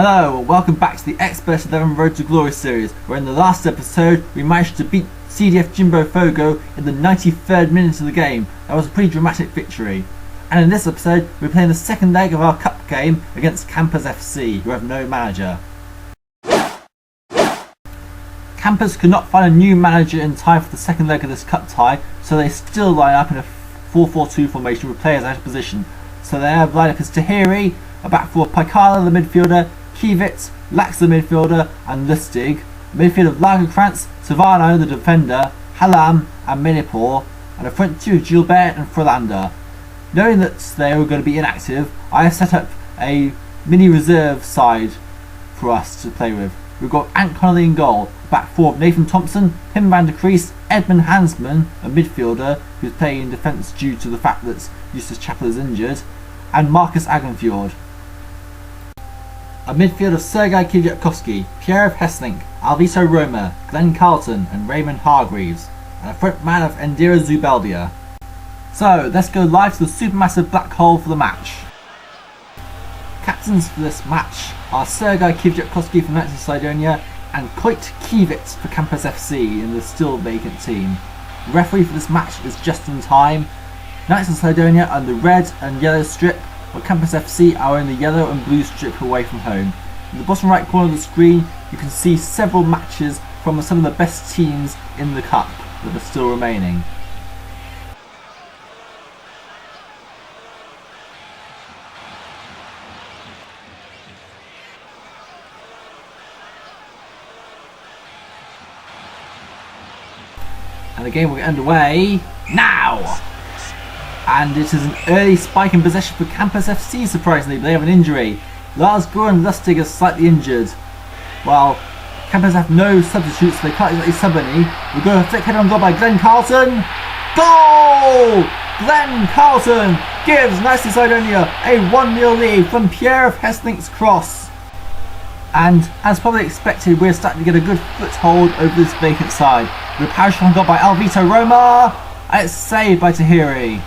Hello and welcome back to the Xpert 11 Road to Glory series, where in the last episode we managed to beat CDF Jimbo Fogo in the 93rd minute of the game. That was a pretty dramatic victory. And in this episode we're playing the second leg of our cup game against Campers FC, who have no manager. Campers could not find a new manager in time for the second leg of this cup tie, so they still line up in a 4-4-2 formation with players out of position. So their lineup is Tahiri, a back four of Paikala the midfielder, Kvyat, Lax the midfielder, and Lustig. Midfield of Lagerkrantz, Savano the defender, Halam and Minipur, and a front two of Gilbert and Frolander. Knowing that they were going to be inactive, I have set up a mini reserve side for us to play with. We've got Ant Connolly in goal, back four of Nathan Thompson, Pim van der Kruis, Edmund Hansman, a midfielder who's playing in defence due to the fact that Eustace Chapple is injured, and Marcus Agenfjord. A midfield of Sergei Kvyatkovsky, Pierre of Hesslink, Alvito Roma, Glenn Carlton and Raymond Hargreaves, and a front man of Endira Zubeldia. So let's go live to the supermassive black hole for the match. Captains for this match are Sergei Kvyatkovsky from Knights of Cydonia and Koit Kvyat for Campers FC in the still vacant team. The referee for this match is Justin Time. Knights of Cydonia are the red and yellow strip, while Campus FC are in the yellow and blue strip away from home. In the bottom right corner of the screen you can see several matches from some of the best teams in the cup that are still remaining. And the game will get underway now! And it is an early spike in possession for Campus FC, surprisingly, but they have an injury. Lars Goran Lustig is slightly injured, while Campus have no substitutes, so they can't exactly sub any. We'll go flick header on goal by Glenn Carlton. Goal! Glenn Carlton gives Knights of Cydonia a 1-0 lead from Pierre of Hesslink's cross. And as probably expected, we're starting to get a good foothold over this vacant side. With a parachute on goal by Alvito Roma, and it's saved by Tahiri.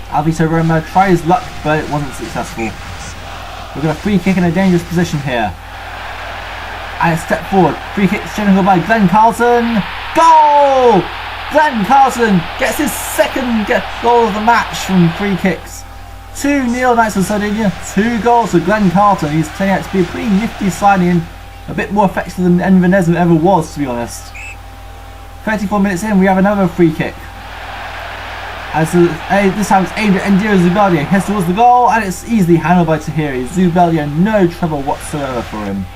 Alvito Roma tries luck, but it wasn't successful. We've got a free kick in a dangerous position here. And a step forward. Free kick straight goal by Glenn Carlton. Goal! Glenn Carlton gets his second goal of the match from free kicks. 2-0 Knights of Sardinia. 2 goals for Glenn Carlton. He's turning out to be a pretty nifty signing. A bit more effective than Envenez ever was, to be honest. 34 minutes in, we have another free kick. As this time it's aimed at Endira Zubeldia. Heads towards the goal and it's easily handled by Tahiri. Zubeldia, no trouble whatsoever for him.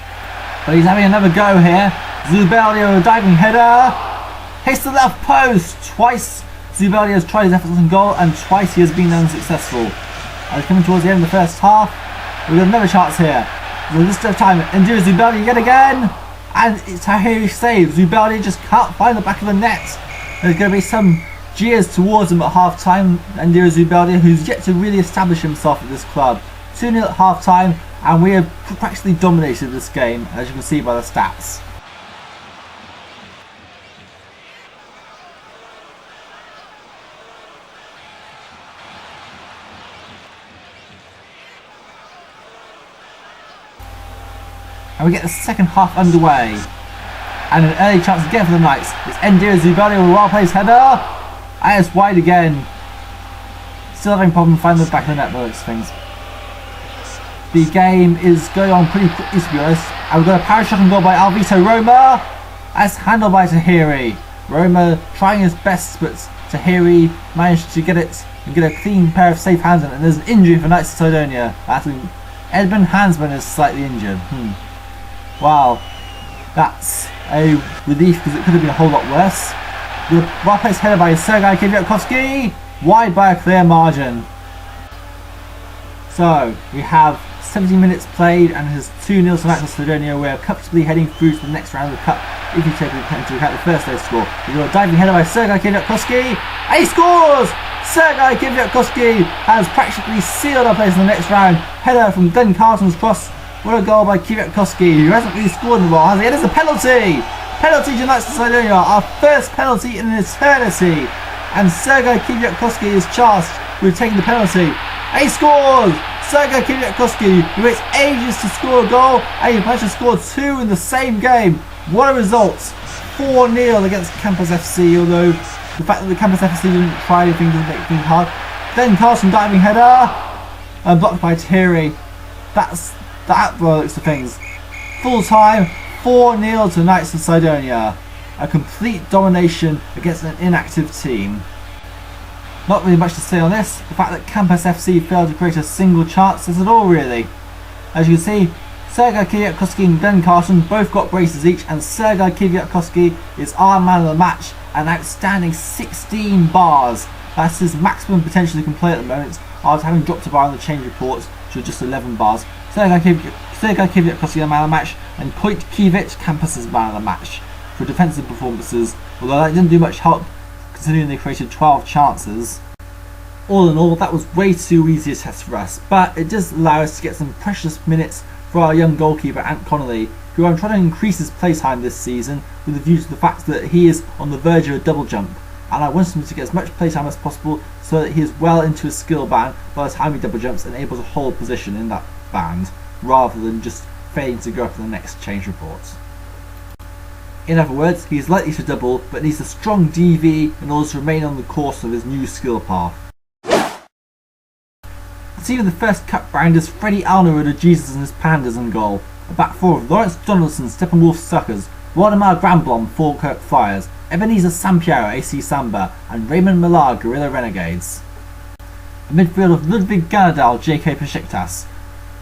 But he's having another go here. Zubeldia with a diving header. Hits the left post. Twice Zubeldia has tried his efforts on goal and twice he has been unsuccessful. As coming towards the end of the first half, we've got another chance here. So this time Endira Zubeldia yet again. And it's Tahiri saves. Zubeldia just can't find the back of the net. There's going to be some jeers towards him at half time. Endira Zubeldia, who's yet to really establish himself at this club. 2-0 at half time, and we have practically dominated this game, as you can see by the stats. And we get the second half underway. And an early chance again for the Knights. It's Endira Zubeldia with a well-placed header. And it's wide again. Still having a problem finding the back of the net by those things. The game is going on pretty quickly, to be honest. And we've got a parachute on goal by Alvito Roma. As handled by Tahiri. Roma trying his best, but Tahiri managed to get it and get a clean pair of safe hands in it. And there's an injury for Knights of Cydonia. Edmund Hansman is slightly injured. Wow. That's a relief because it could have been a whole lot worse. The well-placed header by Sergei Kvyatkovsky, wide by a clear margin. So we have 70 minutes played and it is 2-0 to Knights of Cydonia. We are comfortably heading through to the next round of the cup if you take into account the first day's score. We've got a diving header by Sergei Kvyatkovsky and he scores! Sergei Kvyatkovsky has practically sealed our place in the next round. Header from Glenn Carlton's cross. What a goal by Kvyatkovsky, who hasn't really scored in a while, has he? It is a penalty! Penalty to Knights of Cydonia, our first penalty in eternity. And Sergei Kvyatkovsky is charged with taking the penalty. And he scores! Sergei Kvyatkovsky, who waits ages to score a goal, and he managed to score 2 in the same game. What a result! 4-0 against Campus FC, although the fact that the Campus FC didn't try anything doesn't make things hard. Then Carlton diving header, and blocked by Thierry. That looks the things. Full time, 4-0 to Knights of Cydonia. A complete domination against an inactive team. Not really much to say on this. The fact that Campus FC failed to create a single chance says it all, really. As you can see, Sergei Kvyatkovsky and Glenn Carlton both got braces each, and Sergei Kvyatkovsky is our man of the match, an outstanding 16 bars. That's his maximum potential he can play at the moment, after having dropped a bar on the change reports to just 11 bars. Sergei Kvyatkovsky the man of the match, and Koit Kivic, Campus's man of the match for defensive performances, although that didn't do much help considering they created 12 chances. All in all, that was way too easy a test for us, but it does allow us to get some precious minutes for our young goalkeeper Ant Connolly, who I'm trying to increase his playtime this season with a view to the fact that he is on the verge of a double jump, and I want him to get as much playtime as possible so that he is well into his skill band by the time he double jumps and able to hold position in that band, rather than just failing to go up to the next change report. In other words, he is likely to double, but needs a strong DV in order to remain on the course of his new skill path. It's even the first cup rounders Freddie Alner with Jesus and his Pandas in goal. A back four of Lawrence Donaldson, Steppenwolf Suckers, Waldemar Granblom, Falkirk Flyers, Ebenezer Sampiero, AC Samba, and Raymond Millar, Guerrilla Renegades. A midfield of Ludwig Ganadal, JK Besiktas,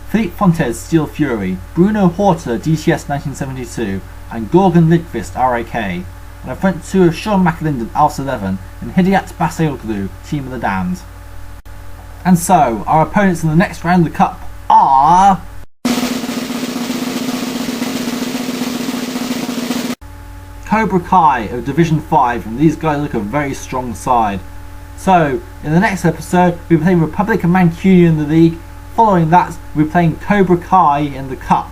Philippe Fontes, Steel Fury, Bruno Horta, DTS 1972, and Gorgon Lidqvist, RAK, and a front two of Sean McAlinden, Alf 11, and Hidiat Basayoglu, Team of the Damned. And so, our opponents in the next round of the Cup are Cobra Kai of Division 5, and these guys look a very strong side. So, in the next episode, we'll be playing Republic of Manchuria in the league. Following that, we'll be playing Cobra Kai in the Cup.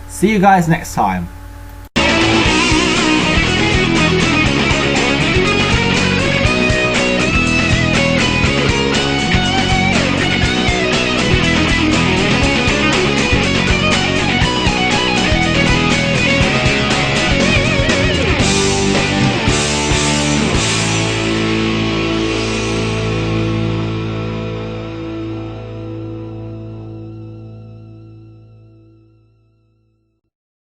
See you guys next time.